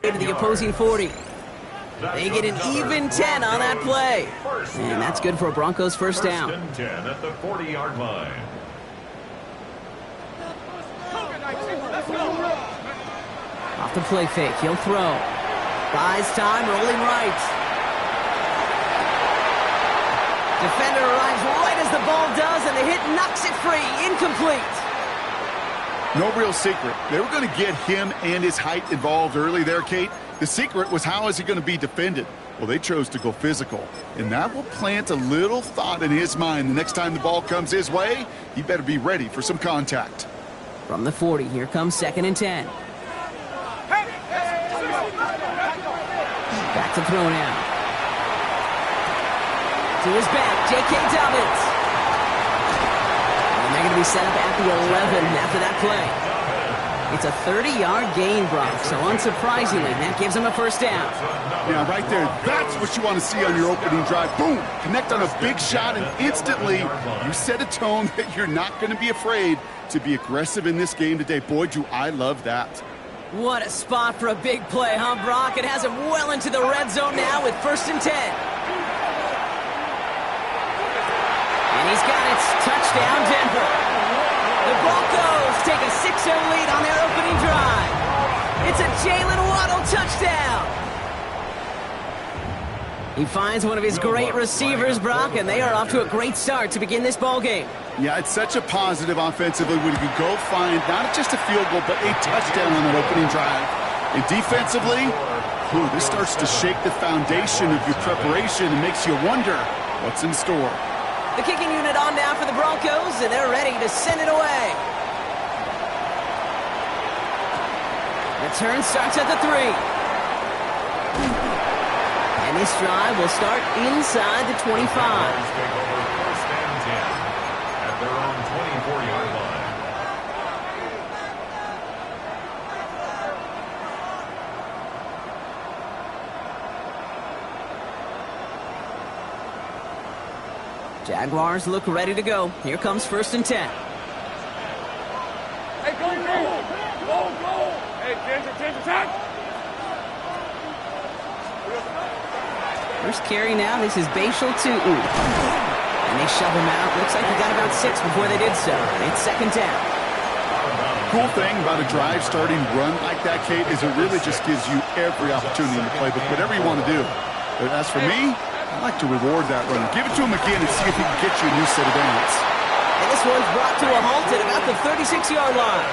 to the opposing 40. They get an even 10 on that play. And that's good for a Broncos first down. First and 10 at the 40-yard line. Off the play fake, he'll throw. Buys time, rolling right. Defender arrives right as the ball does, and the hit knocks it free. Incomplete. No real secret. They were going to get him and his height involved early there, Kate. The secret was, how is he going to be defended? Well, they chose to go physical, and that will plant a little thought in his mind. The next time the ball comes his way, he better be ready for some contact. From the 40, here comes 2nd and 10. Back to throw now. To his back, J.K. Dobbins. And they're going to be set up at the 11 after that play. It's a 30-yard gain, Brock, so unsurprisingly, that gives him a first down. Yeah, right there, that's what you want to see on your opening drive. Boom! Connect on a big shot, and instantly, you set a tone that you're not going to be afraid to be aggressive in this game today. Boy, do I love that. What a spot for a big play, huh, Brock? It has him well into the red zone now with 1st and 10. And he's got it. Touchdown, Denver. The Broncos take a 6-0 lead on their opening drive. It's a Jalen Waddle touchdown. He finds one of his great receivers, Brock, and they are off to a great start to begin this ball game. Yeah, it's such a positive offensively when you go find not just a field goal, but a touchdown on that opening drive. And defensively, this starts to shake the foundation of your preparation and makes you wonder what's in store. The kicking unit on now for the Broncos, and they're ready to send it away. Return starts at the 3. And this drive will start inside the 25. Take over 1st and 10 at their own 24-yard line. Jaguars look ready to go. Here comes 1st and 10. Hey, go! Hey, change attack! First carry now, this is Bashal to and they shove him out. Looks like he got about 6 before they did so. It's 2nd down. Cool thing about a drive starting run like that, Kate, is it really just gives you every opportunity to play with whatever you want to do. But as for me, I like to reward that runner. Give it to him again and see if he can get you a new set of downs. And this one's brought to a halt at about the 36-yard line.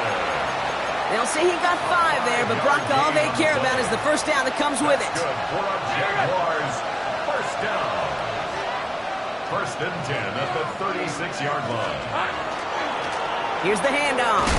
They'll say he got 5 there, but Brock, all they care about is the first down that comes with it. Good for a Jaguars first down. 1st and 10 at the 36-yard line. Here's the handoff.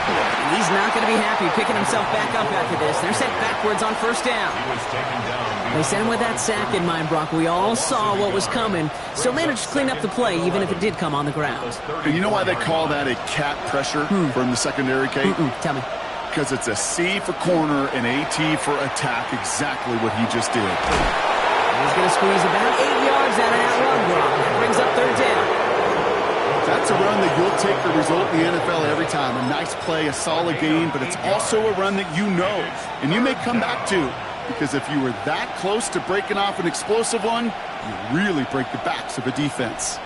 And he's not going to be happy picking himself back up after this. They're sent backwards on 1st down. He was taken down. They sent him with that sack in mind, Brock. We all saw what was coming. Still managed to clean up the play, even if it did come on the ground. And you know why they call that a cat pressure from the secondary, Kate? Tell me. Because it's a C for corner and a T for attack, exactly what he just did. He's going to squeeze about 8 yards out of that run, Brock. That brings up 3rd down. That's a run that you'll take the result in the NFL every time. A nice play, a solid gain, but it's also a run that you know and you may come back to, because if you were that close to breaking off an explosive one, you really break the backs of a defense.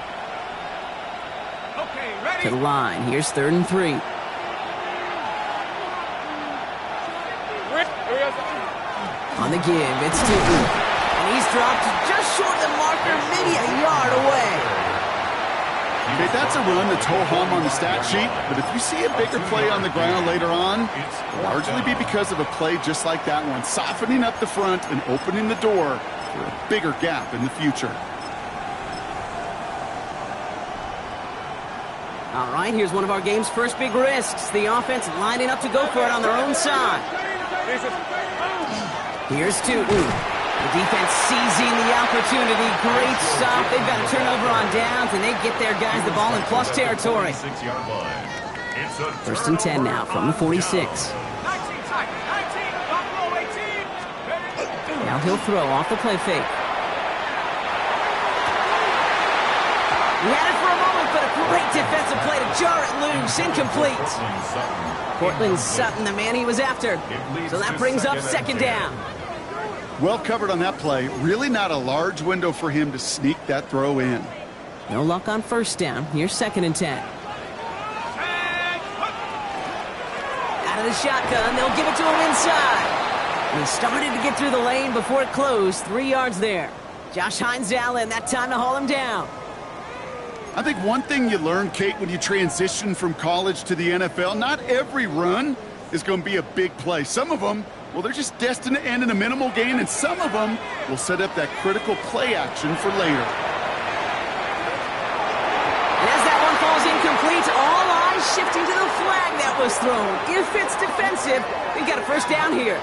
Okay, ready? To the line. Here's 3rd and 3. On the give, it's to and he's dropped just short of the marker, maybe a yard away. Okay, that's a run that's ho-hum on the stat sheet, but if you see a bigger play on the ground later on, it'll largely be because of a play just like that one, softening up the front and opening the door for a bigger gap in the future. All right, here's one of our game's first big risks. The offense lining up to go for it on their own side. Here's 2. The defense seizing the opportunity. Great stop. They've got a turnover on downs, and they get their guys the ball in plus territory. 6-yard line. 1st and 10 now from the 46. Now he'll throw off the play fake. He had it for a moment, but a Great defensive play to jar it loose. Incomplete. Cortland Sutton, the man he was after. So that brings up second down. Well covered on that play. Really not a large window for him to sneak that throw in. No luck on first down. Here's 2nd and 10. Out of the shotgun, they'll give it to him inside. And he started to get through the lane before it closed. 3 yards there. Josh Hines Allen, that time to haul him down. I think one thing you learn, Kate, when you transition from college to the NFL, not every run is going to be a big play. Some of them, well, they're just destined to end in a minimal gain, and some of them will set up that critical play action for later. And as that one falls incomplete, all eyes shifting to the flag that was thrown. If it's defensive, we've got a first down here.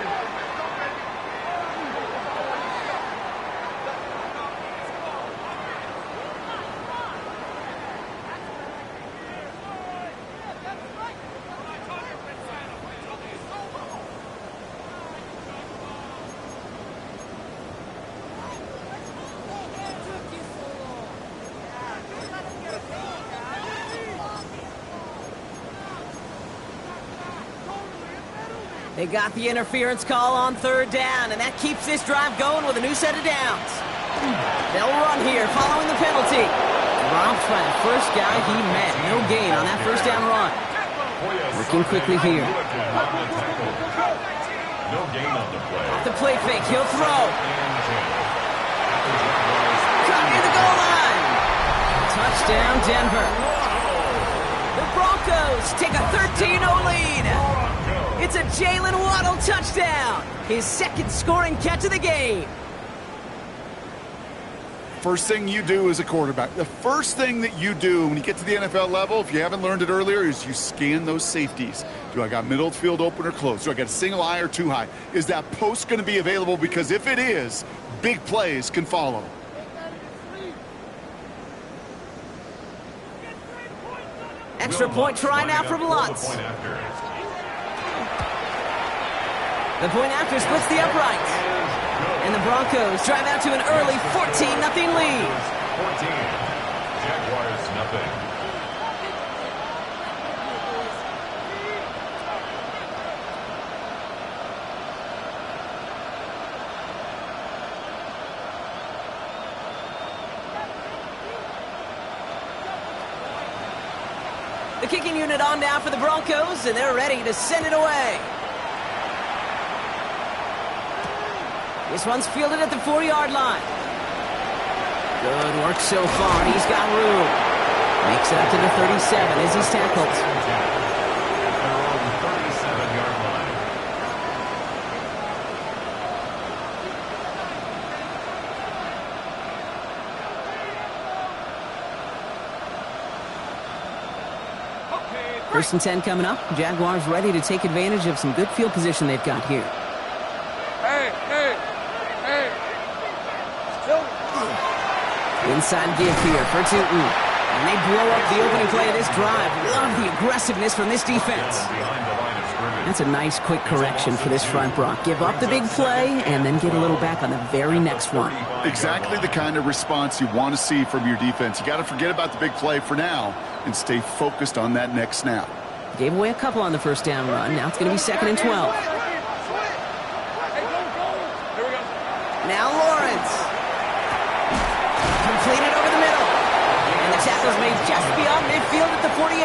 They got the interference call on 3rd down, and that keeps this drive going with a new set of downs. They'll run here following the penalty. Dropped by the first guy he met. No gain on that first down run. Working quickly here. No gain on the play. Off the play fake, he'll throw. Cut near the goal line. Touchdown, Denver. The Broncos take a 13-0 lead. It's a Jalen Waddle touchdown. His 2nd scoring catch of the game. First thing you do as a quarterback, the first thing that you do when you get to the NFL level, if you haven't learned it earlier, is you scan those safeties. Do I got middle of the field open or close? Do I got a single high or two high? Is that post going to be available? Because if it is, big plays can follow. Extra point try now from Lutz. The point after splits the uprights. And the Broncos drive out to an early 14-0 lead. 14. Jaguars nothing. The kicking unit on now for the Broncos, and they're ready to send it away. This one's fielded at the 4-yard line. Good work so far. He's got room. Makes it up to the 37 as he's tackled. Their own 37-yard line. First and 10 coming up. Jaguars ready to take advantage of some good field position they've got here. Inside give here for Tootin. And they blow up the opening play of this drive. Love the aggressiveness from this defense. That's a nice quick correction for this front, Brock. Give up the big play and then get a little back on the very next one. Exactly the kind of response you want to see from your defense. You got to forget about the big play for now and stay focused on that next snap. Gave away a couple on the first down run. Now it's going to be 2nd and 12. Now Lawrence. Completed over the middle. And the tackle's made just beyond midfield at the 48.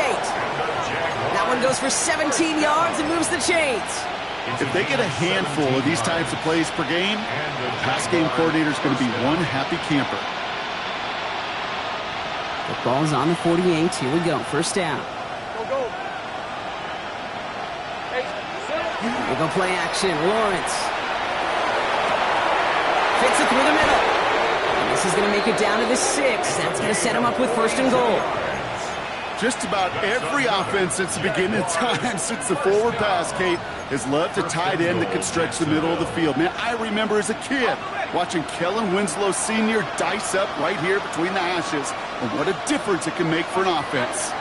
That one goes for 17 yards and moves the chains. If they get a handful of these types of plays per game, the pass game coordinator is going to be one happy camper. The ball's on the 48. Here we go. First down. They go play action. Lawrence. Fits it through the middle. And this is going to make it down to the 6. That's going to set him up with 1st and goal. Just about every offense since the beginning of time, since the forward pass, Kate, has loved a tight end that can stretch the middle of the field. Man, I remember as a kid watching Kellen Winslow Sr. dice up right here between the hashes. And what a difference it can make for an offense.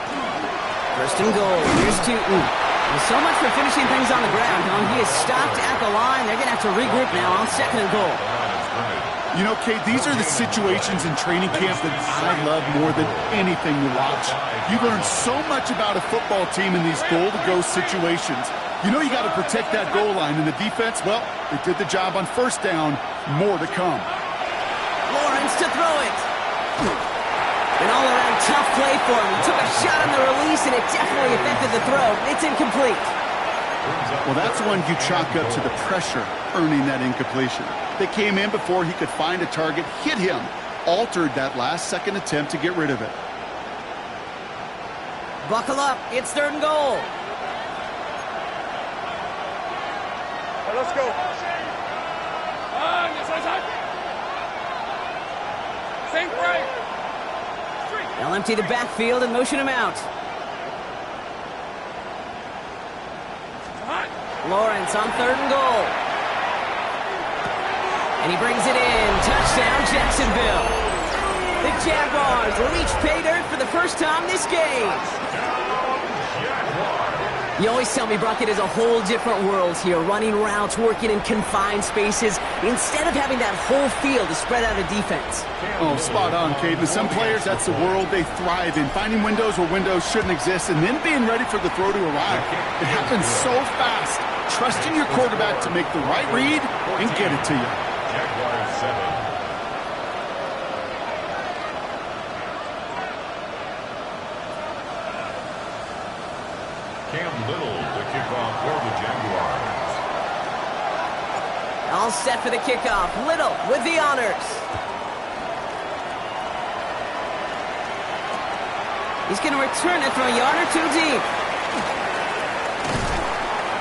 1st and goal. Here's Tootin. Well, so much for finishing things on the ground, huh? He is stopped at the line. They're going to have to regroup now on 2nd and goal. You know, Kate, these are the situations in training camp that I love more than anything to watch. You learn so much about a football team in these goal-to-go situations. You know you got to protect that goal line, and the defense, well, they did the job on first down. More to come. Lawrence to throw it. An all-around tough play for him. He took a shot on the release, and it definitely affected the throw. It's incomplete. Well, that's one you chalk up to the pressure earning that incompletion. They came in before he could find a target, hit him, altered that last-second attempt to get rid of it. Buckle up. It's 3rd and goal. Let's go. Same right. They'll empty the backfield and motion him out. Lawrence on 3rd and goal. And he brings it in. Touchdown, Jacksonville. The Jaguars reach pay dirt for the first time this game. You always tell me, Brock, it is a whole different world here, running routes, working in confined spaces, instead of having that whole field to spread out a defense. Oh, spot on, Kate. With some players, that's the world they thrive in, finding windows where windows shouldn't exist, and then being ready for the throw to arrive. It happens so fast. Trusting your quarterback to make the right read and get it to you. Jaguars 7. Cam Little to kick off for the Jaguars. All set for the kickoff. Little with the honors. He's going to return it from a yard or two deep.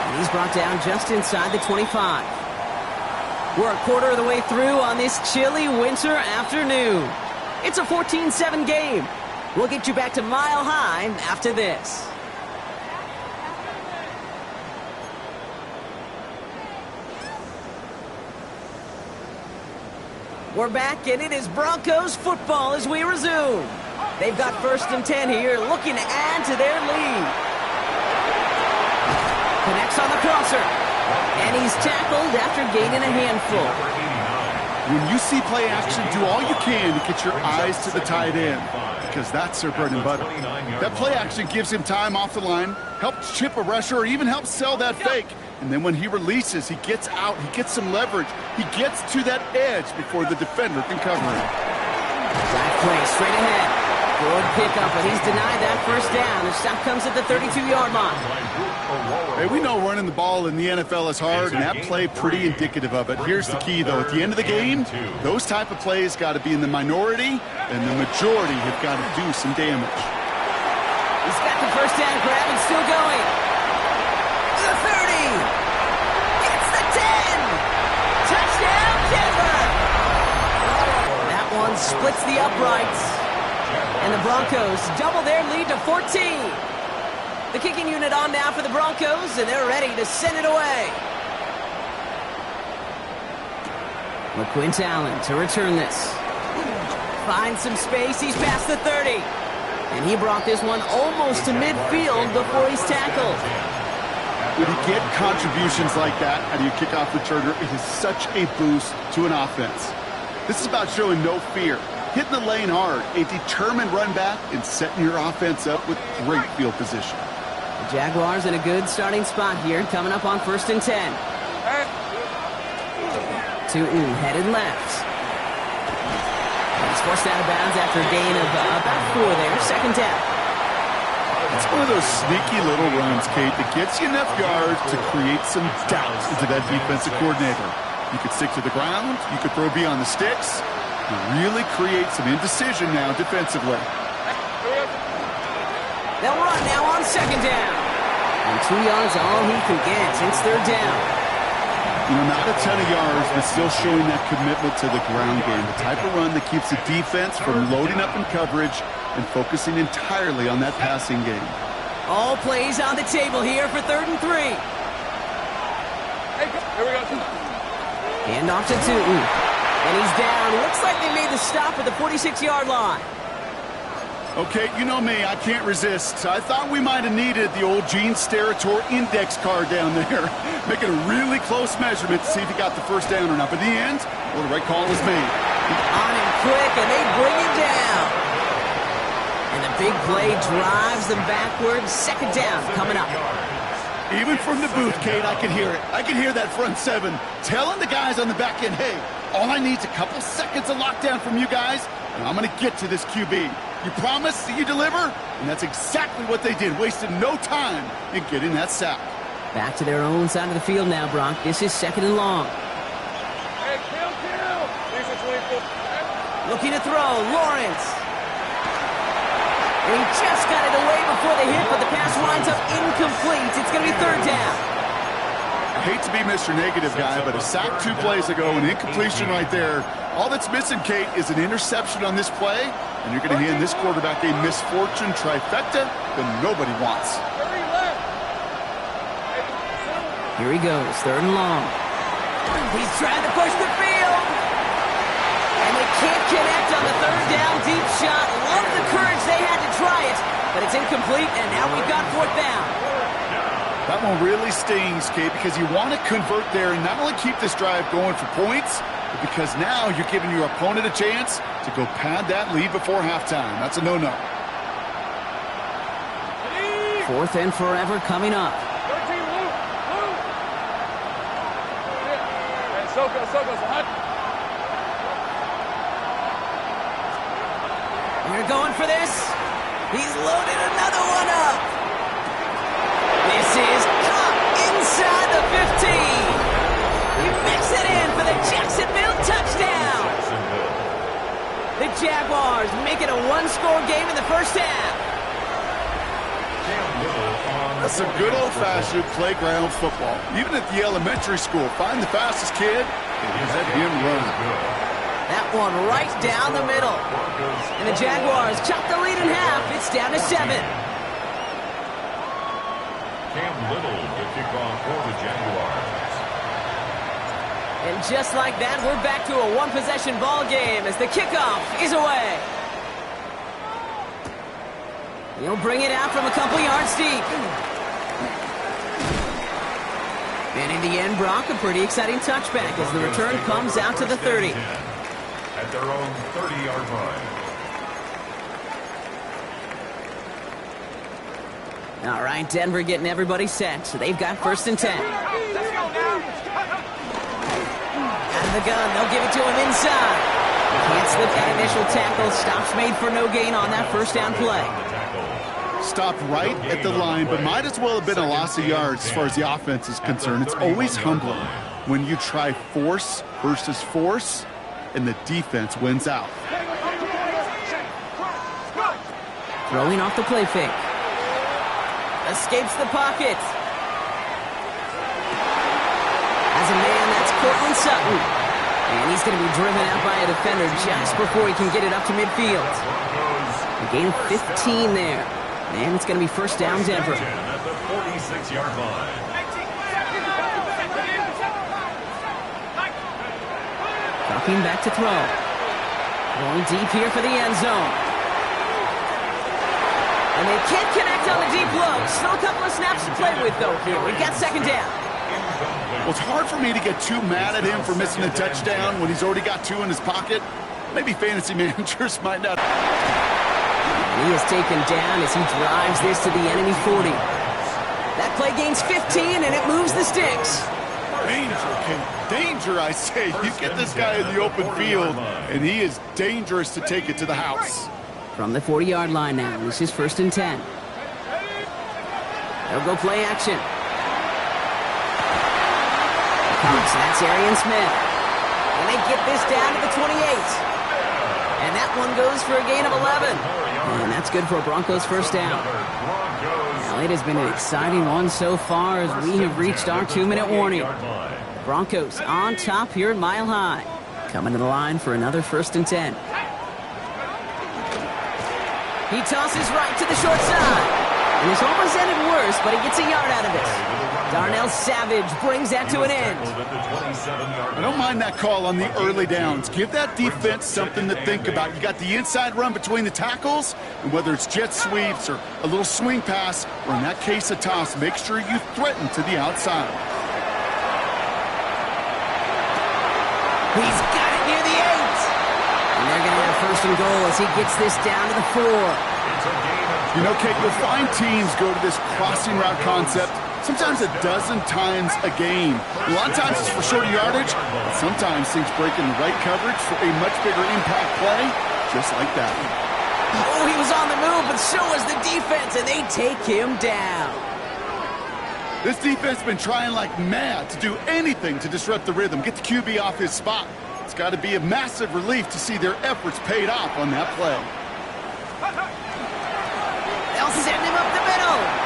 And he's brought down just inside the 25. We're a quarter of the way through on this chilly winter afternoon. It's a 14-7 game. We'll get you back to Mile High after this. We're back, and it is Broncos football as we resume. They've got 1st and 10 here, looking to add to their lead. Connects on the crosser, and he's tackled after gaining a handful. When you see play action, do all you can to get your eyes to the tight end, because that's their bread and butter. That play action gives him time off the line, helps chip a rusher, or even helps sell that fake. And then when he releases, he gets out, he gets some leverage. He gets to that edge before the defender can cover him. Back play, straight ahead. Good pickup, but he's denied that first down. The stop comes at the 32-yard line. Hey, we know running the ball in the NFL is hard, and that play pretty indicative of it. Here's the key, though. At the end of the game, those type of plays got to be in the minority, and the majority have got to do some damage. He's got the first down grab and still going. The 30. Gets the 10. Touchdown, Denver. That one splits the uprights. And the Broncos double their lead to 14. The kicking unit on now for the Broncos, and they're ready to send it away. LaQuint Allen to return this. Finds some space. He's past the 30. And he brought this one almost to midfield before he's tackled. When you get contributions like that out of your kickoff returner, it is such a boost to an offense. This is about showing no fear, hitting the lane hard, a determined run back, and setting your offense up with great field position. The Jaguars in a good starting spot here, coming up on 1st and 10. Tootin headed left. He's forced out of bounds after a gain of about 4 there, 2nd down. It's one of those sneaky little runs, Kate, that gets you enough yards to create some doubt into that defensive coordinator. You could stick to the ground, you could throw beyond the sticks, and really create some indecision now defensively. They'll run now on 2nd down. And 2 yards all he can get. It's 3rd down. You know, not a ton of yards, but still showing that commitment to the ground game. The type of run that keeps the defense from loading up in coverage and focusing entirely on that passing game. All plays on the table here for 3rd and 3. Hey, here we go. Hand off to Tootin. And he's down. Looks like they made the stop at the 46-yard line. Okay, you know me, I can't resist. I thought we might have needed the old Gene Steratore index card down there. Making a really close measurement to see if he got the first down or not. But in the end, well, the right call was made. On him quick, and they bring him down. And the big play drives them backwards. Second down coming up. Even from the booth, Kate, I could hear it. I could hear that front seven telling the guys on the back end, hey, all I need is a couple seconds of lockdown from you guys, and I'm going to get to this QB. You promise that you deliver? And that's exactly what they did. Wasted no time in getting that sack. Back to their own side of the field now, Brock. This is second and long. Hey, kill. These are 24. Looking to throw, Lawrence. And he just got it away before the hit, but the pass winds up incomplete. It's going to be third down. I hate to be Mr. Negative guy, but a sack 2 plays ago, an incompletion right there. All that's missing, Kate, is an interception on this play, and you're going to hand this quarterback a misfortune trifecta that nobody wants. Here he goes, third and long. He's trying to push the field. And they can't connect on the third down deep shot. Love the courage they had to try it, but it's incomplete, and now we've got fourth down. That one really stings, Kate, because you want to convert there and not only keep this drive going for points, but because now you're giving your opponent a chance to go pad that lead before halftime. That's a no-no. Fourth and forever coming up. 13, Luke. Hey, Soko, hot. We're going for this. He's loaded another one up. This is caught inside the 15. He makes it in for the Jacksonville touchdown. The Jaguars make it a one-score game in the first half. That's some good old-fashioned playground football. Even at the elementary school, find the fastest kid and let him run. That one right down the middle. And the Jaguars chop the lead in half. It's down to 7. Cam Little, the kickoff for the Jaguars. And just like that, we're back to a one-possession ball game as the kickoff is away. He'll bring it out from a couple yards deep. And in the end, Brock, a pretty exciting touchback as the return comes out to the 30. At their own 30-yard line. All right, Denver getting everybody set. So they've got first and 10. Out of the gun, they'll give it to him inside. Can't slip that initial tackle. Stops made for no gain on that first down play. Stopped right at the line, but might as well have been a loss of yards as far as the offense is concerned. It's always humbling when you try force versus force, and the defense wins out. Throwing off the play fake. Escapes the pocket. As a man, that's Cortland Sutton. And he's going to be driven out by a defender just before he can get it up to midfield. A gain of 15 there. And it's going to be first down, Denver. At the 46-yard line. Ducking back to throw. Going deep here for the end zone. And they can't connect on the deep low. Still a couple of snaps to play with, though, here. We've got second down. Well, it's hard for me to get too mad at him for missing a touchdown when he's already got 2 in his pocket. Maybe fantasy managers might not. He is taken down as he drives this to the enemy 40. That play gains 15, and it moves the sticks. Danger, Kate. Danger, I say. You get this guy in the open field, and he is dangerous to take it to the house. From the 40-yard line now, this is first and 10. They'll go play action. Comes, that's Arian Smith. And they get this down to the 28. And that one goes for a gain of 11. And that's good for a Broncos first down. Now, it has been an exciting one so far as we have reached our 2-minute warning. Broncos on top here at Mile High. Coming to the line for another first and 10. He tosses right to the short side. And this almost ended worse, but he gets a yard out of it. Darnell Savage brings that to an end. I don't mind that call on the early downs. Give that defense something to think about. You got the inside run between the tackles, and whether it's jet sweeps or a little swing pass, or in that case a toss, make sure you threaten to the outside. He's got it near the 8. And they're going to have first and goal as he gets this down to the 4. You know, Kate, you'll find teams go to this crossing route concept sometimes a dozen times a game. A lot of times it's for shorter yardage, but sometimes things break in the right coverage for a much bigger impact play, just like that. Oh, he was on the move, but so was the defense, and they take him down. This defense has been trying like mad to do anything to disrupt the rhythm, get the QB off his spot. It's got to be a massive relief to see their efforts paid off on that play. They'll send him up the middle.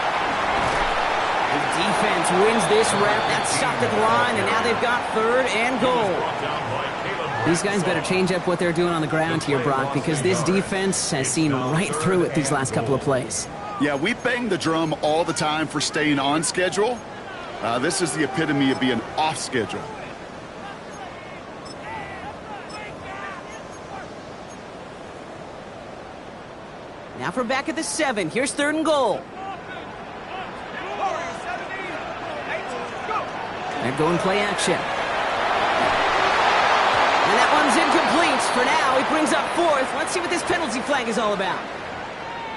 The defense wins this rep. That's stopped at the line, and now they've got third and goal. These guys better change up what they're doing on the ground here, Brock, because this defense has seen right through it these last couple of plays. Yeah, we bang the drum all the time for staying on schedule. This is the epitome of being off schedule. Now for back at the 7. Here's third and goal. They're going play action. And that one's incomplete. For now, he brings up 4th. Let's see what this penalty flag is all about.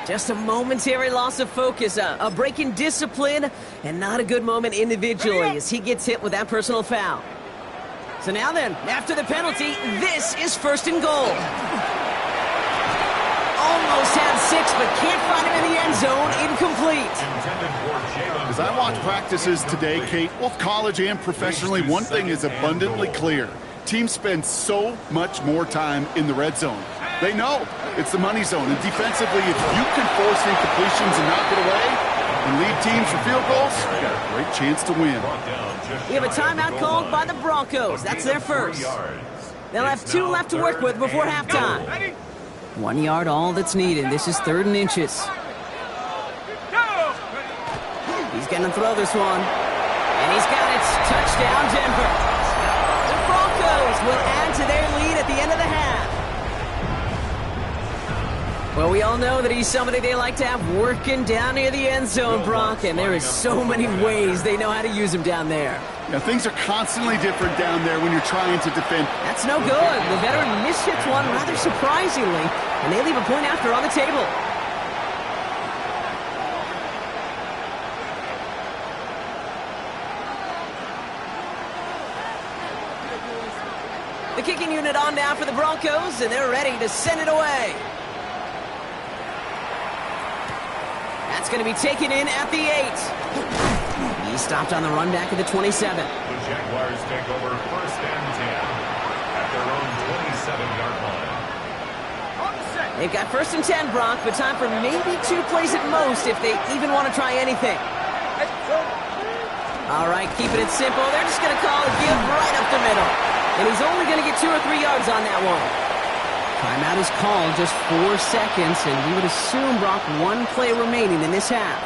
Just a momentary loss of focus, a break in discipline, and not a good moment individually as he gets hit with that personal foul. So now then, after the penalty, this is first and goal. Almost had 6, but can't find him in the end zone. Incomplete. As I watch practices today, Kate, both college and professionally, one thing is abundantly clear. Teams spend so much more time in the red zone. They know it's the money zone. And defensively, if you can force incompletions and knock it away and lead teams for field goals, you got a great chance to win. We have a timeout called by the Broncos. That's their first. They'll have 2 left to work with before halftime. 1 yard, all that's needed. This is 3rd and inches. He's going to throw this one. And he's got it. Touchdown, Denver. The Broncos will add to their lead at the end of the half. Well, we all know that he's somebody they like to have working down near the end zone, Brock, and there is so many ways they know how to use him down there. Yeah, things are constantly different down there when you're trying to defend. That's no good. The veteran mishits one rather surprisingly, and they leave a point after on the table. The kicking unit on now for the Broncos, and they're ready to send it away. That's going to be taken in at the 8. He stopped on the run back at the 27. The Jaguars take over first and 10 at their own 27-yard line. They've got first and 10, Brock, but time for maybe 2 plays at most if they even want to try anything. All right, keeping it simple. They're just going to call a give right up the middle. And he's only going to get 2 or 3 yards on that one. Timeout is called, just 4 seconds, and we would assume, Brock, 1 play remaining in this half.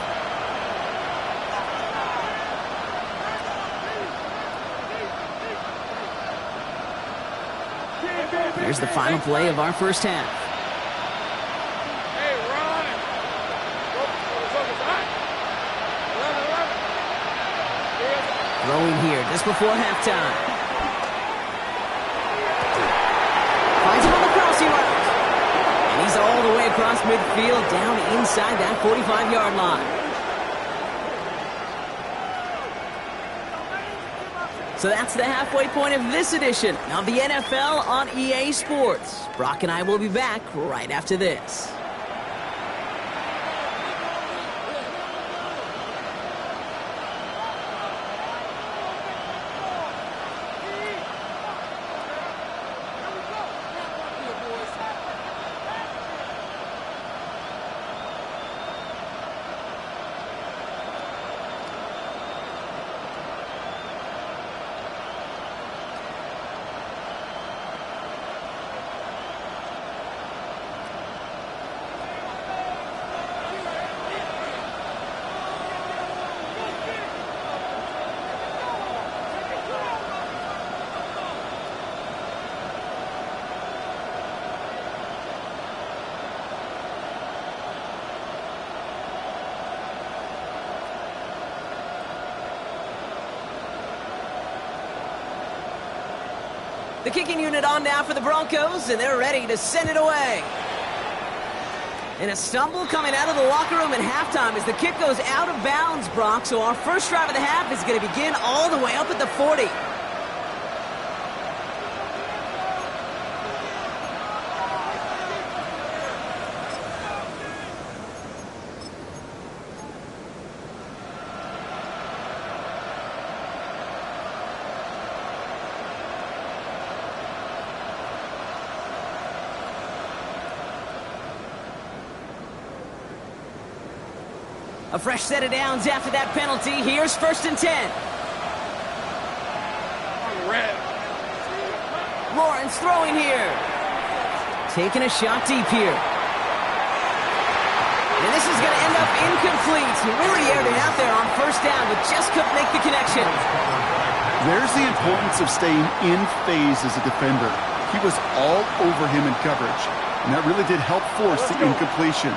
Here's the final play of our first half. Throwing here just before halftime. Finds him on the crossing route. And he's all the way across midfield, down inside that 45-yard line. So that's the halfway point of this edition of the NFL on EA Sports. Brock and I will be back right after this. The kicking unit on now for the Broncos, and they're ready to send it away. And a stumble coming out of the locker room at halftime as the kick goes out of bounds, Brock. So our first drive of the half is going to begin all the way up at the 40. A fresh set of downs after that penalty. Here's 1st and 10. Lawrence throwing here. Taking a shot deep here. And this is going to end up incomplete. He really aired it out there on 1st down, but just couldn't make the connection. There's the importance of staying in phase as a defender. He was all over him in coverage, and that really did help force the incompletion.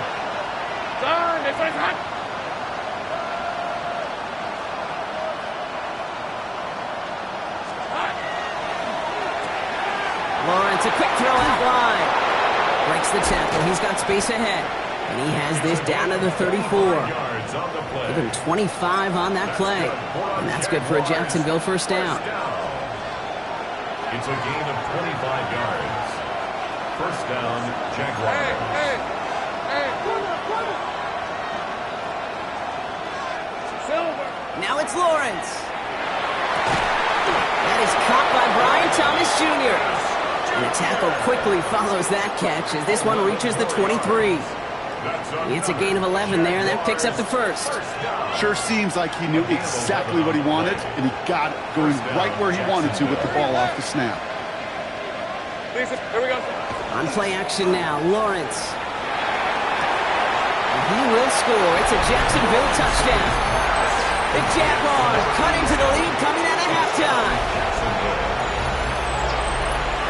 Lawrence, a quick throw out wide. Breaks the tackle. He's got space ahead. And he has this down to the 34. Even 25 on that play. And that's good for a Jacksonville 1st down. It's a gain of 25 yards. 1st down, Jaguars. Now it's Lawrence. That is caught by Brian Thomas Jr. And the tackle quickly follows that catch as this one reaches the 23. It's a gain of 11 there, and that picks up the 1st. Sure seems like he knew exactly what he wanted, and he got it going right where he wanted to with the ball off the snap. Here we go. On play action now, Lawrence. And he will score. It's a Jacksonville touchdown. The Jaguars cutting to the lead coming out of halftime.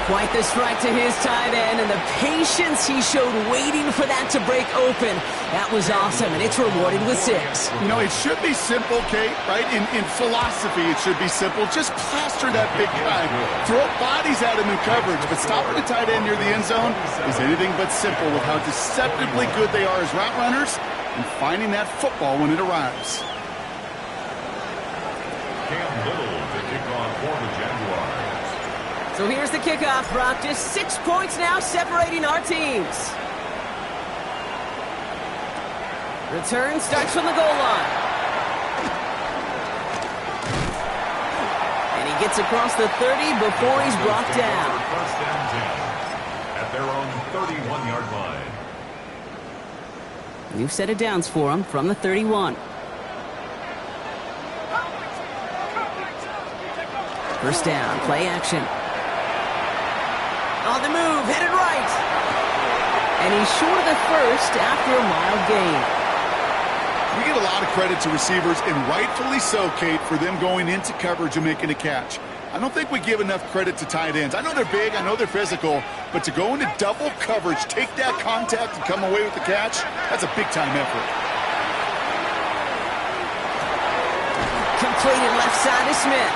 Quite the strike to his tight end, and the patience he showed waiting for that to break open. That was awesome, and it's rewarded with 6. You know, it should be simple, Kate, right? In philosophy, it should be simple. Just plaster that big guy. Throw bodies at him in coverage, but stopping a tight end near the end zone is anything but simple with how deceptively good they are as route runners and finding that football when it arrives. Cam Little to kick off for the Jaguars. So here's the kickoff, Brock. Just 6 points now separating our teams. Return starts from the goal line. And he gets across the 30 before he's brought down. 1st and 10 at their own 31-yard line. New set of downs for him from the 31. 1st down, play action. On the move, headed right. And he's short of the 1st after a mild gain. We get a lot of credit to receivers, and rightfully so, Kate, for them going into coverage and making a catch. I don't think we give enough credit to tight ends. I know they're big, I know they're physical, but to go into double coverage, take that contact, and come away with the catch, that's a big-time effort. Completed left side to Smith.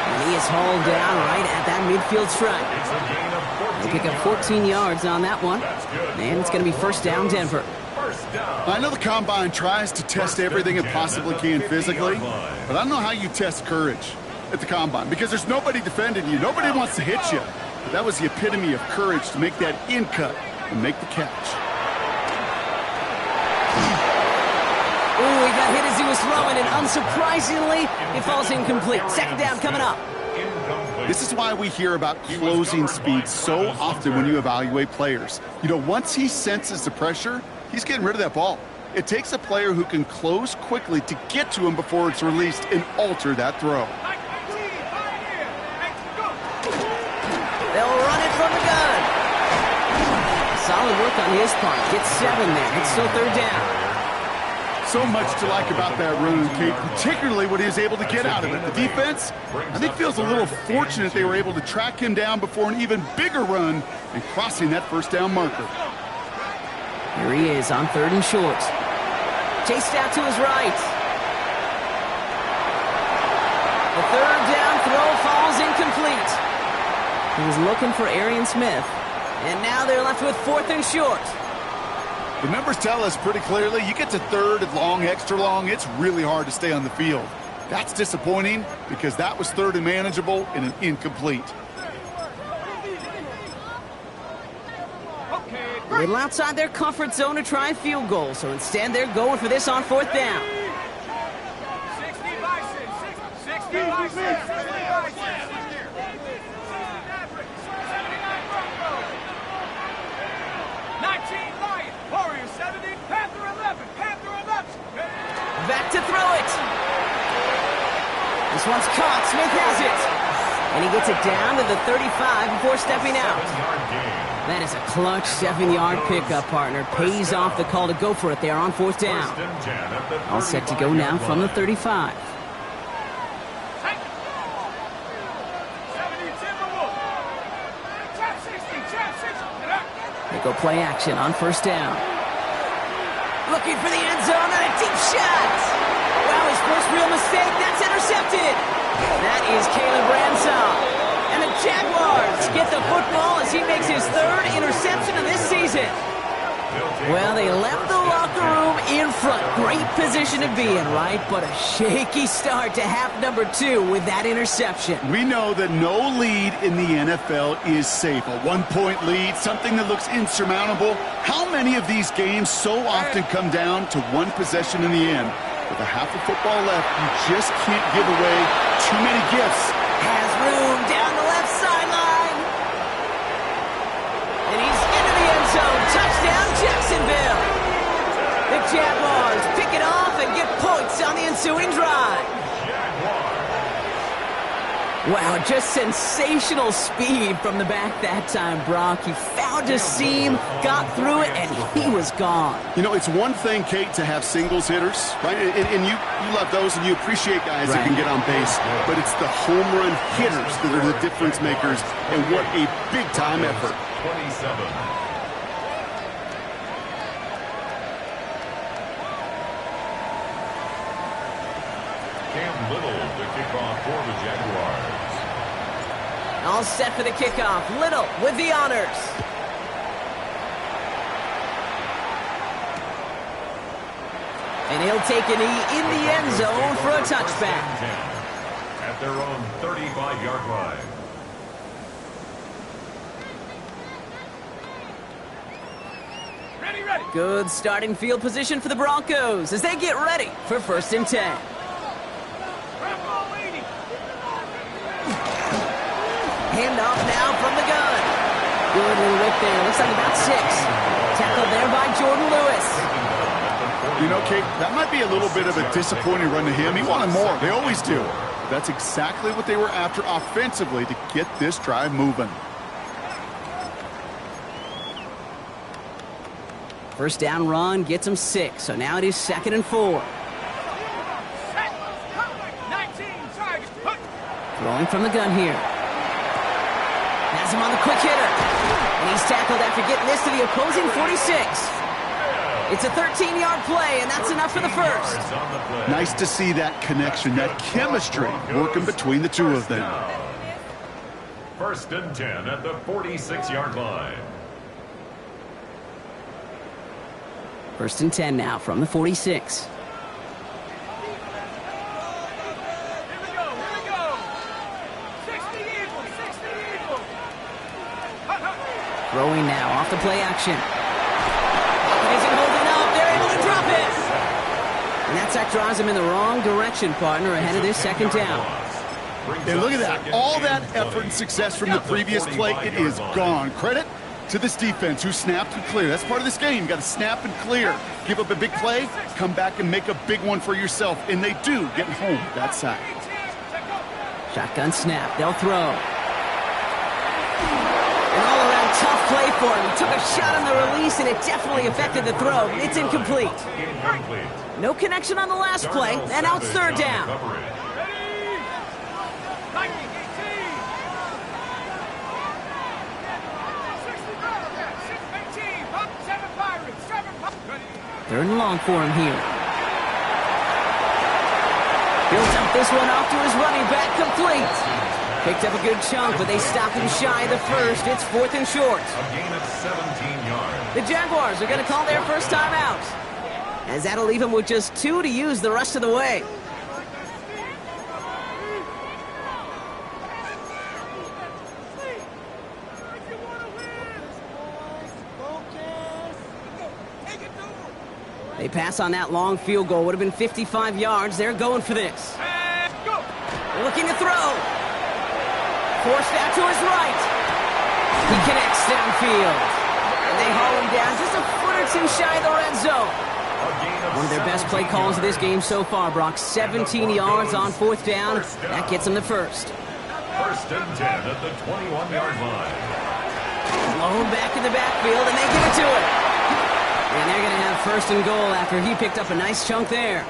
And he is hauled down right at that midfield stripe. It's a gain of 14 They pick up 14 yards on that one. And it's going to be 1st down, Denver. 1st down. I know the Combine tries to test everything it possibly can physically, but I don't know how you test courage at the Combine because there's nobody defending you. Nobody wants to hit you. But that was the epitome of courage to make that in cut and make the catch. Ooh, he got hit as he was throwing, and unsurprisingly, it falls incomplete. 2nd down coming up. This is why we hear about closing speed so often when you evaluate players. You know, once he senses the pressure, he's getting rid of that ball. It takes a player who can close quickly to get to him before it's released and alter that throw. They'll run it from the gun. Solid work on his part. Gets 7 there. It's still 3rd down. So much to like about that run, Kate, particularly what he was able to get out of it. The defense, I think, feels a little fortunate they were able to track him down before an even bigger run and crossing that 1st down marker. Here he is on 3rd and short. Chased out to his right. The 3rd down throw falls incomplete. He was looking for Arian Smith. And now they're left with 4th and short. The numbers tell us pretty clearly, you get to 3rd and long, extra long, it's really hard to stay on the field. That's disappointing because that was 3rd and manageable and an incomplete. A little outside their comfort zone to try a field goal, so instead they're going for this on 4th down. 60 by 6. 60 by 6. 60 by 6. 19 Lion. Warrior 70. Panther 11. Panther 11. Back to throw it. This one's caught. Smith has it. And he gets it down to the 35 before stepping out. 7-yard gain. That is a clutch 7-yard pickup, partner. Pays off the call to go for it there on 4th down. First and 10 at the All set to go now 35-yard from the line. 35. 70 Timberwolf. Chap 60. Chap 60. They go play action on 1st down. Looking for the end zone and a deep shot. Wow, his first real mistake. That's intercepted. That is Caleb Branshaw. And the Jaguars get the football as he makes his 3rd interception of this season. Well, they left the locker room in front. Great position to be in, right? But a shaky start to half number 2 with that interception. We know that no lead in the NFL is safe. A 1-point lead, something that looks insurmountable. How many of these games so often come down to one possession in the end? With a half of football left, you just can't give away too many gifts. Has room down the left sideline. And he's into the end zone. Touchdown, Jacksonville. The Jaguars pick it off and get points on the ensuing drive. Wow, just sensational speed from the back that time, Brock. He found a seam, got through it, and he was gone. You know, it's one thing, Kate, to have singles hitters, right? And you love those and you appreciate guys that can get on base. But it's the home run hitters that are the difference makers, and what a big-time effort. 27. Cam Little to kick off for the Jaguars. All set for the kickoff. Little with the honors. And he'll take a knee in the end zone for a touchback. At their own 35-yard line. Ready, ready. Good starting field position for the Broncos as they get ready for 1st and 10. Handoff now from the gun. Good little whip there. Looks like about 6. Tackled there by Jordan Lewis. You know, Kate, that might be a little bit of a disappointing run to him. He wanted more. They always do. That's exactly what they were after offensively to get this drive moving. 1st down run gets him 6. So now it is 2nd and 4. Throwing from the gun here. Has him on the quick hitter. And he's tackled after getting this to the opposing 46. It's a 13-yard play, and that's enough for the 1st. Nice to see that connection, that chemistry working between the two of them. 1st and 10 at the 46-yard line. 1st and 10 now from the 46. Throwing now off the play action. It isn't holding up. They're able to drop it. And that sack drives him in the wrong direction, partner, ahead of this 2nd down. And look at that. All that effort and success from the previous play, it is gone. Credit to this defense who snapped and cleared. That's part of this game. You got to snap and clear. Give up a big play, come back and make a big one for yourself. And they do, getting home that sack. Shotgun snap. They'll throw. An all-around tough play for him. He took a shot on the release, and it definitely affected the throw. It's incomplete. No connection on the last play, and out 3rd down. Third and long for him here. He'll dump this one off to his running back, complete. Picked up a good chunk, but they stop him shy of the first. It's 4th and short. A gain of 17 yards. The Jaguars are going to call their first time out, as that'll leave them with just 2 to use the rest of the way. They pass on that long field goal. Would have been 55 yards. They're going for this. Looking to throw. Forced out to his right. He connects downfield. And they haul him down just a foot or 2 shy of the red zone. One of their best play calls of this game so far, Brock. 17 yards on 4th down. That gets them the first. 1st and 10 at the 21-yard line. Blown back in the backfield, and they give it to him. And they're going to have 1st and goal after he picked up a nice chunk there.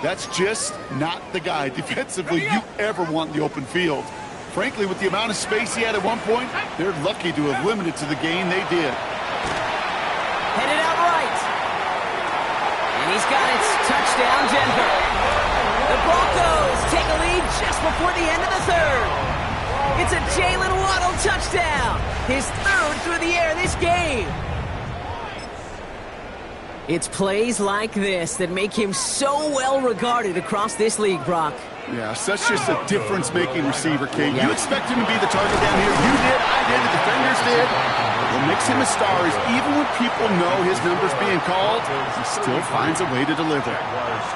That's just not the guy defensively you ever want in the open field. Frankly, with the amount of space he had at one point, they're lucky to have limited to the gain they did. Headed out right. And he's got it. Touchdown, Denver. The Broncos take a lead just before the end of the 3rd. It's a Jalen Waddle touchdown. His 3rd through the air this game. It's plays like this that make him so well regarded across this league, Brock. Yeah, such just a difference-making receiver, Kate. You expect him to be the target down here. You did, I did, the defenders did. What makes him a star is even when people know his number's being called, he still finds a way to deliver. Jaguars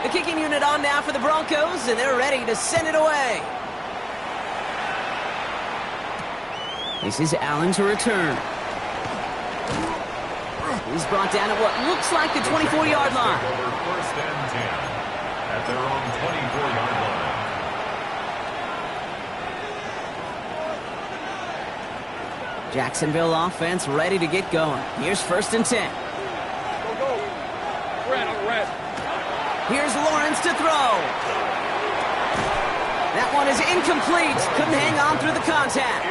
28. The kicking unit on now for the Broncos, and they're ready to send it away. This is Allen to return. He's brought down at what looks like the 24-yard line. Over 1st and 10 at their own 24-yard line. Jacksonville offense ready to get going. Here's 1st and 10. Go. Red. Here's Lawrence to throw. That one is incomplete. Couldn't hang on through the contact.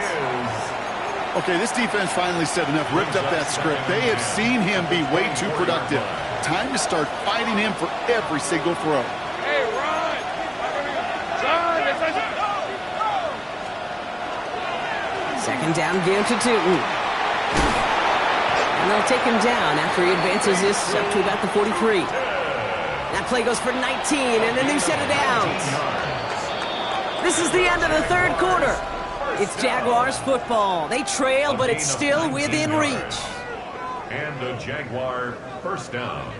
Okay, this defense finally said enough, ripped up that script. They have seen him be way too productive. Time to start fighting him for every single throw. Hey, run! John, Second down, give to Tootin. And they'll take him down after he advances this up to about the 43. That play goes for 19 and a new set of downs. This is the end of the 3rd quarter. It's Jaguars football. They trail, but it's still within reach. And the Jaguar 1st down.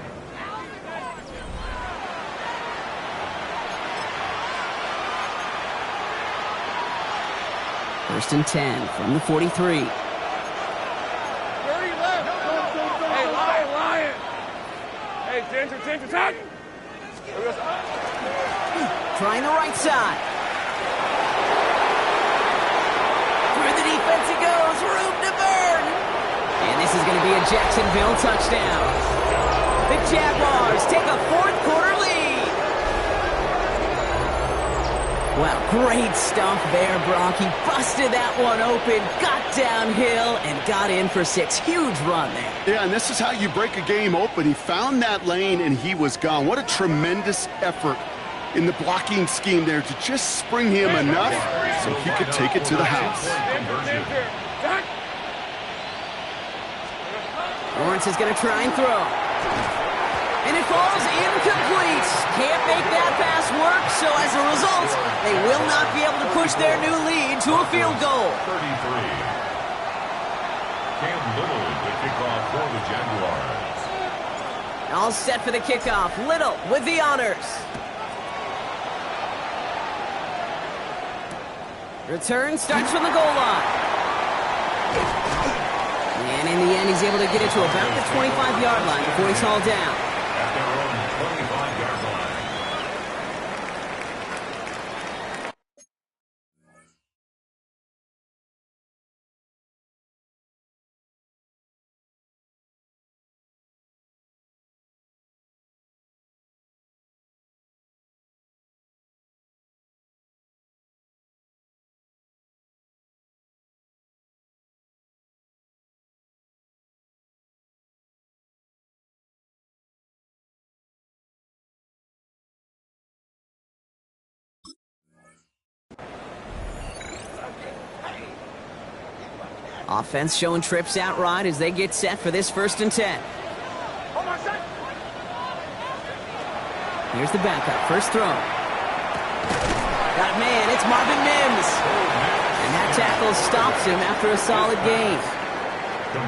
First and 10 from the 43. 30 left. Hey, Lion. Hey, Ginger, tack. Trying the right side. Through the defense it goes. Room to burn. And this is going to be a Jacksonville touchdown. The Jaguars take a 4th quarter lead. Wow, great stuff there, Brock. He busted that one open, got downhill, and got in for 6. Huge run there. Yeah, and this is how you break a game open. He found that lane, and he was gone. What a tremendous effort in the blocking scheme there to just spring him enough so he could take it to the house. Lawrence is going to try and throw. And it falls incomplete. Can't make that pass work, so as a result, they will not be able to push their new lead to a field goal. 33. Cam Little, the kickoff for the Jaguars. All set for the kickoff. Little with the honors. Return starts from the goal line. And in the end, he's able to get it to about the 25-yard line before he's hauled down. Offense showing trips out right as they get set for this 1st and 10. Here's the backup. First throw. Got it, man. It's Marvin Mims. And that tackle stops him after a solid gain.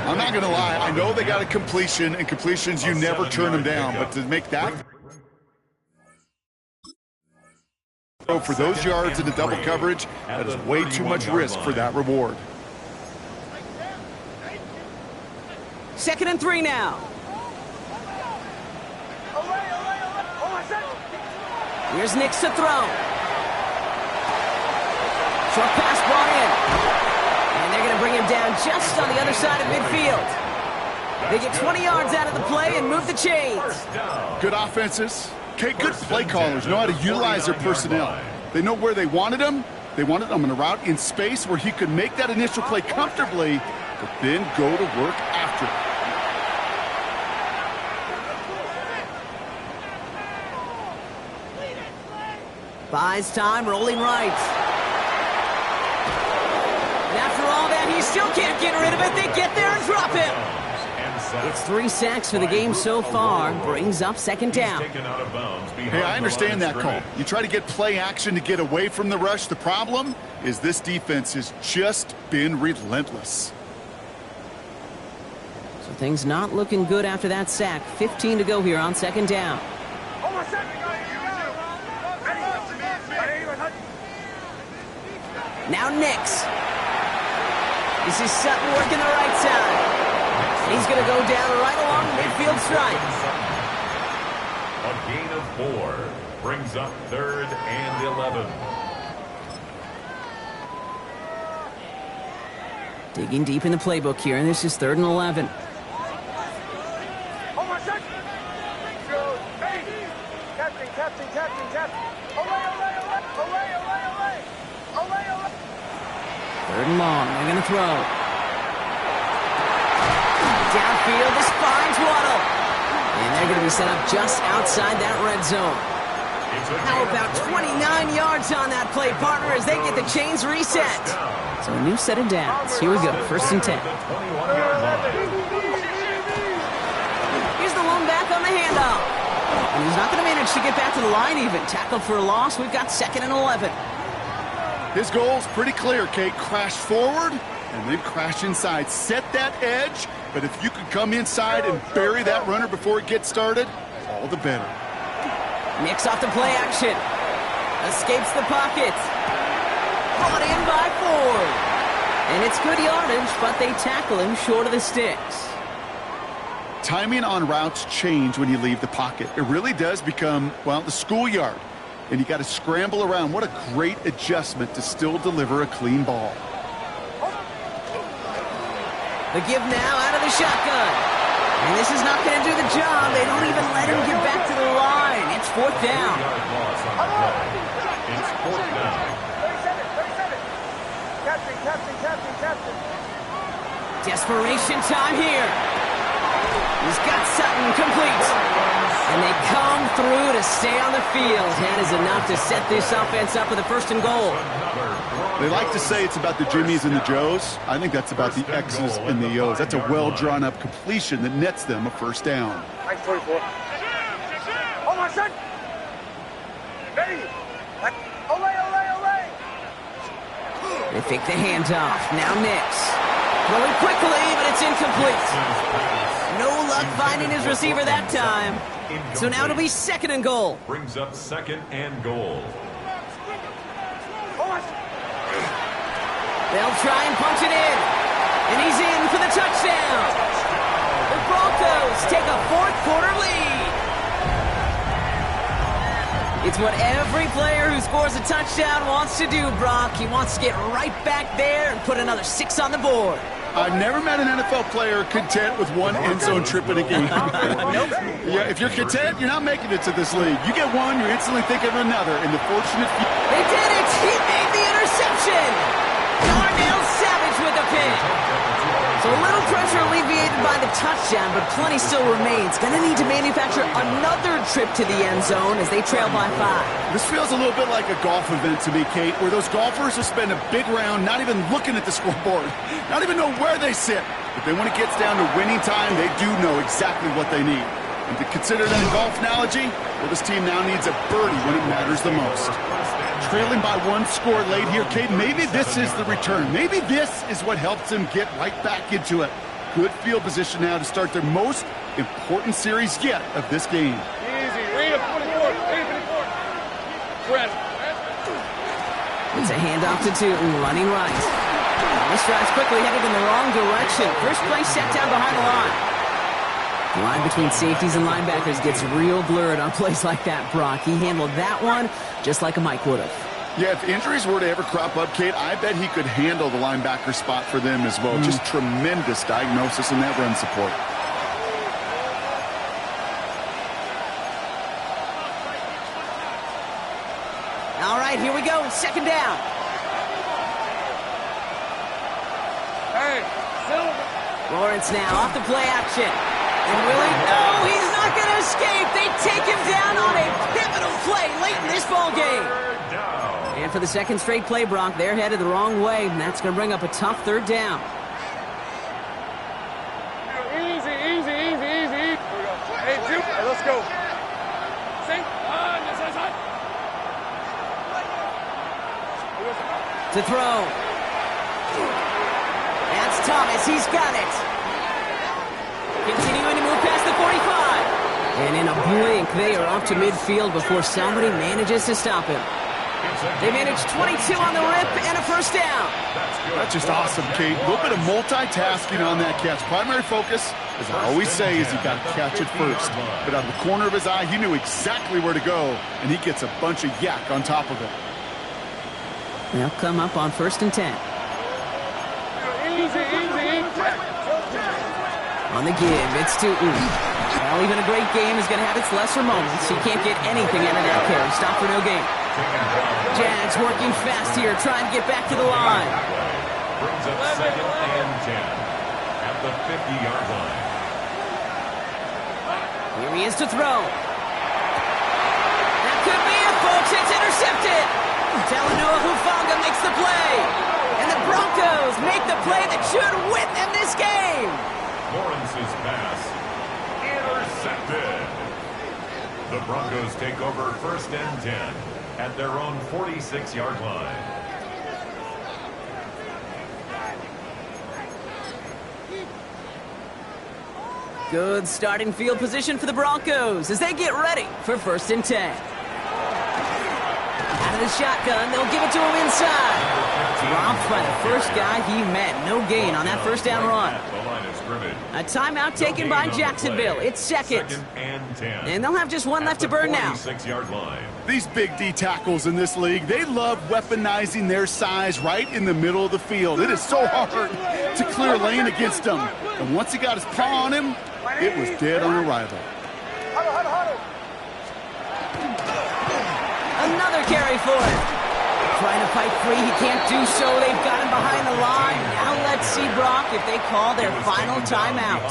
I'm not going to lie. I know they got a completion, and completions, you never turn them down. But to make that for those yards in the double coverage, that is way too much risk for that reward. 2nd and 3 now. Here's Nix to throw. Short pass brought in. And they're going to bring him down just on the other side of midfield. They get 20 yards out of the play and move the chains. Good offenses. Okay, good play callers know how to utilize their personnel. They know where they wanted him. They wanted him on a route in space where he could make that initial play comfortably, but then go to work after it. Buys time, rolling right. And after all that, he still can't get rid of it. They get there and drop him. It's 3 sacks for the game so far. Brings up 2nd down. Hey, I understand that call. You try to get play action to get away from the rush. The problem is this defense has just been relentless. So things not looking good after that sack. 15 to go here on 2nd down. Now Nix. This is Sutton working the right side. He's going to go down right along the midfield stripe. A gain of 4 brings up 3rd and 11. Digging deep in the playbook here, and this is 3rd and 11. Third and long, they're going to throw. Downfield, this finds Waddle. And they're going to be set up just outside that red zone. How about 29 yards on that play, partner, as they get the chains reset. So a new set of downs. Here we go, 1st and 10. Here's the lone back on the handoff. And he's not going to manage to get back to the line even. Tackled for a loss. We've got 2nd and 11. His goal's pretty clear, Kate. Crash forward and then crash inside. Set that edge, but if you could come inside and bury that runner before it gets started, all the better. Nix off the play action. Escapes the pocket. Brought in by Ford. And it's good yardage, but they tackle him short of the sticks. Timing on routes change when you leave the pocket. It really does become, well, the schoolyard. And you got to scramble around. What a great adjustment to still deliver a clean ball. The give now out of the shotgun. And this is not going to do the job. They don't even let him get back to the line. It's 4th down. It's 4th down. 37. Captain. Desperation time here. He's got Sutton complete. And they come through to stay on the field. That is enough to set this offense up with a 1st and goal. They like to say it's about the Jimmies and the Joes. I think that's about the X's and the O's. That's a well-drawn-up completion that nets them a 1st down. Nice 44. Oh, my son! Ready! Ole! They fake the handoff. Now Nix. Throwing quickly, but it's incomplete. No luck finding his receiver that time. So now it'll be 2nd and goal. Brings up 2nd and goal. They'll try and punch it in. And he's in for the touchdown. The Broncos take a 4th quarter lead. It's what every player who scores a touchdown wants to do, Brock. He wants to get right back there and put another 6 on the board. I've never met an NFL player content with one end zone trip in a game. Nope. Yeah, if you're content, you're not making it to this league. You get one, you're instantly thinking of another. And the fortunate few... They did it! He made the interception! Darnell Savage with the pick! So a little pressure alleviated by the touchdown, but plenty still remains. Gonna need to manufacture another trip to the end zone as they trail by 5. This feels a little bit like a golf event to me, Kate, where those golfers will spend a big round not even looking at the scoreboard, not even know where they sit. But then when it gets down to winning time, they do know exactly what they need. And to consider that a golf analogy, well, this team now needs a birdie when it matters the most. Trailing by 1 score late here, Kate, maybe this is the return. Maybe this is what helps them get right back into it. Good field position now to start their most important series yet of this game. Easy. Read a 44. Press. It's a handoff to Tootin, running right. This drive's quickly headed in the wrong direction. First play set down behind the line. The line between safeties and linebackers gets real blurred on plays like that, Brock. He handled that one just like a Mike would have. Yeah, if injuries were to ever crop up, Kate, I bet he could handle the linebacker spot for them as well. Just tremendous diagnosis in that run support. All right, here we go. Second down. Hey, Silver. Lawrence now off the play action. And Willie, no, he's not going to escape. They take him down on a pivotal play late in this ball game. And for the second straight play, Brock, they're headed the wrong way, and that's going to bring up a tough third down. Easy. Hey, Duke, let's go. Sing. To throw. That's Thomas. He's got it. Continuing to move past the 45. And in a blink, they are up to midfield before somebody manages to stop him. They managed 22 on the rip and a first down. That's just awesome, Kate. A little bit of multitasking on that catch. Primary focus, as I always say, is you got to catch it first. But out of the corner of his eye, he knew exactly where to go, and he gets a bunch of yak on top of it. They'll come up on 1st and 10. Easy. On the give, it's Tootin. Well, even a great game is going to have its lesser moments. He can't get anything out of that carry. Stop for no gain. JAX working fast here, trying to get back to the line. Brings up 2nd and 10 at the 50-yard line. Here he is to throw. That could be it, folks. It's intercepted. Talanoa Hufanga makes the play. And the Broncos make the play that should win them this game. Lawrence's pass intercepted. The Broncos take over 1st and 10 at their own 46-yard line. Good starting field position for the Broncos as they get ready for 1st and 10. Out of the shotgun, they'll give it to him inside. Dropped by the first guy he met. No gain on that first down run. A timeout taken by Jacksonville. It's 2nd and 10. And they'll have just one left to burn now. 46-yard line. These big D tackles in this league, they love weaponizing their size right in the middle of the field. It is so hard to clear lane against them. And once he got his paw on him, it was dead on arrival. Another carry for him. Trying to fight free, he can't do so. They've got him behind the line. Now let's see, Brock, if they call their final timeout.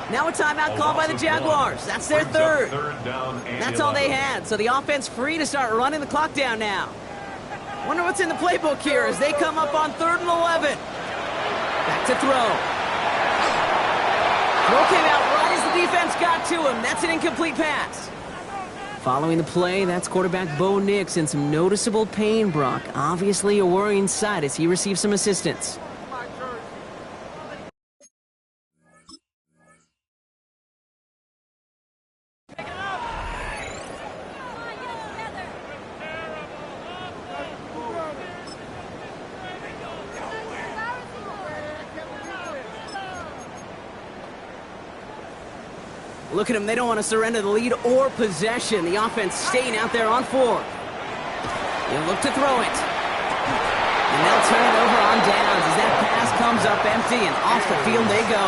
Now a timeout called by the Jaguars. That's their third. That's all they had. So the offense free to start running the clock down now. Wonder what's in the playbook here as they come up on 3rd and 11. Back to throw. Throw came out right as the defense got to him. That's an incomplete pass. Following the play, that's quarterback Bo Nix in some noticeable pain, Brock. Obviously a worrying sight as he receives some assistance. Look at them. They don't want to surrender the lead or possession. The offense staying out there on 4th. They'll look to throw it. And they'll turn it over on downs as that pass comes up empty and off the field they go.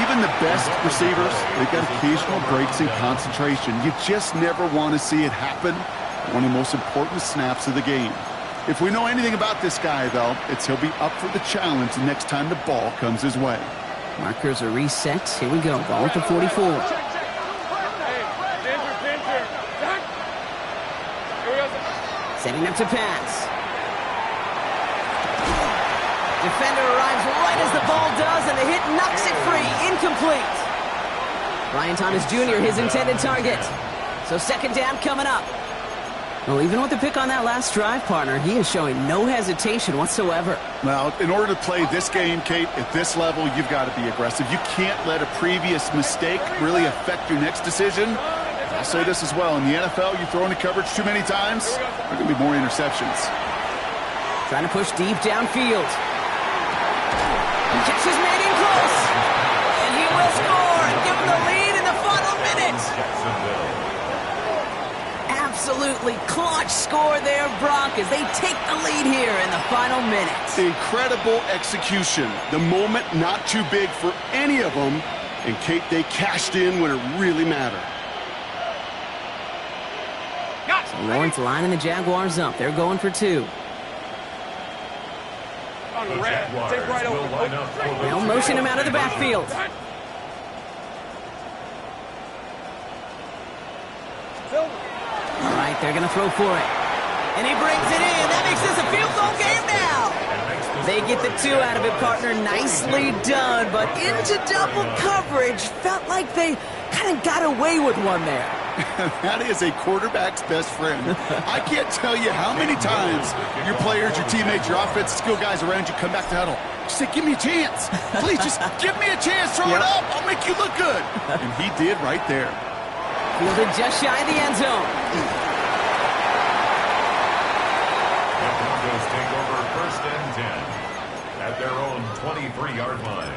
Even the best receivers, they've got occasional breaks in concentration. You just never want to see it happen. One of the most important snaps of the game. If we know anything about this guy, though, it's he'll be up for the challenge the next time the ball comes his way. Markers are reset. Here we go. Ball at the 44. Setting up to pass. Defender arrives right as the ball does, and the hit knocks it free. Incomplete. Brian Thomas Jr., his intended target. So second down coming up. Well, even with the pick on that last drive, partner, he is showing no hesitation whatsoever. Well, in order to play this game, Kate, at this level, you've got to be aggressive. You can't let a previous mistake really affect your next decision. I'll say this as well. In the NFL, you throw into coverage too many times, there are going to be more interceptions. Trying to push deep downfield. He catches made in close. And he will score and give him the lead in the final minute. Absolutely clutch score there, Brock, as they take the lead here in the final minute. Incredible execution. The moment not too big for any of them. And, Kate, they cashed in when it really mattered. So Lawrence lining the Jaguars up. They're going for two. They'll motion him out of the backfield. All right, they're going to throw for it. And he brings it in. That makes this a field goal game now. They get the two out of it, partner. Nicely done, but into double coverage. Felt like they kind of got away with one there. That is a quarterback's best friend. I can't tell you how many times your players, your teammates, your offensive skill guys around you come back to huddle. Just say, give me a chance. Please, just give me a chance. Throw it up. I'll make you look good. And he did right there. Fielded just shy of the end zone. The Broncos take over 1st and 10 at their own 23-yard line.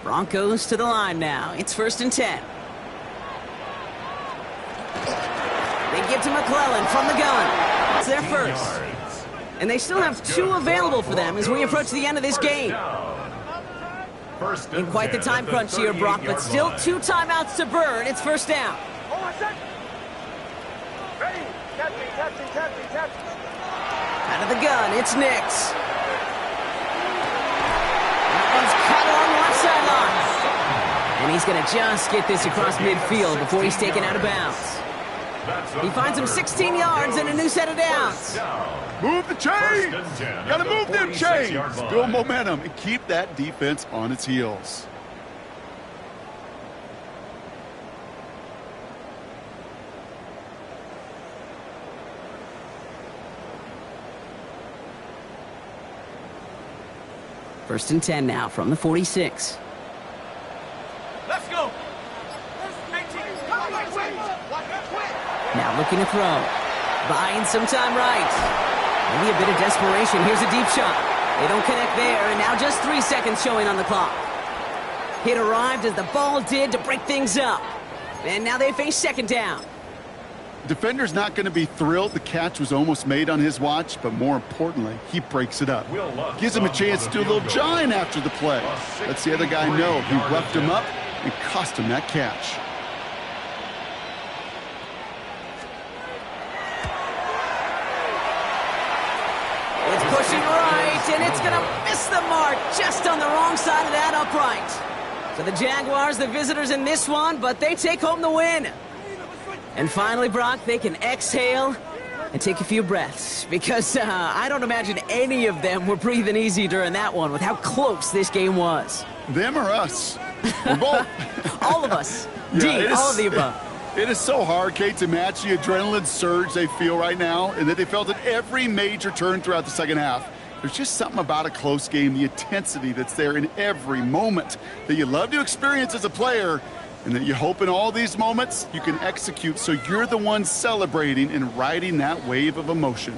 Broncos to the line now. It's 1st and 10. They give to McClellan from the gun. It's their first. And they still have two available for them as we approach the end of this game. In quite the time crunch here, Brock, but still two timeouts to burn. It's 1st down. Out of the gun, it's Nix. That one's cut along the left sideline. And he's going to just get this across midfield before he's taken out of bounds. He finds him 16 yards and a new set of downs. Move the chains. Got to move them chains. Build momentum and keep that defense on its heels. First and 10 now from the 46. Let's go. Now looking to throw. Buying some time right. Maybe a bit of desperation. Here's a deep shot. They don't connect there, and now just 3 seconds showing on the clock. Hit arrived as the ball did to break things up. And now they face second down. Defender's not going to be thrilled the catch was almost made on his watch, but more importantly, he breaks it up. Gives him a chance to do a little jawing after the play. Lets the other guy know he roughed him up and cost him that catch. It's pushing right, and it's going to miss the mark just on the wrong side of that upright. So the Jaguars, the visitors in this one, but they take home the win. And finally, Brock, they can exhale and take a few breaths because I don't imagine any of them were breathing easy during that one with how close this game was. Them or us? We're both. All of us. Yeah, all of the above. It is so hard, Kate, to match the adrenaline surge they feel right now and that they felt at every major turn throughout the second half. There's just something about a close game, the intensity that's there in every moment that you love to experience as a player, and that you hope in all these moments you can execute so you're the one celebrating and riding that wave of emotion.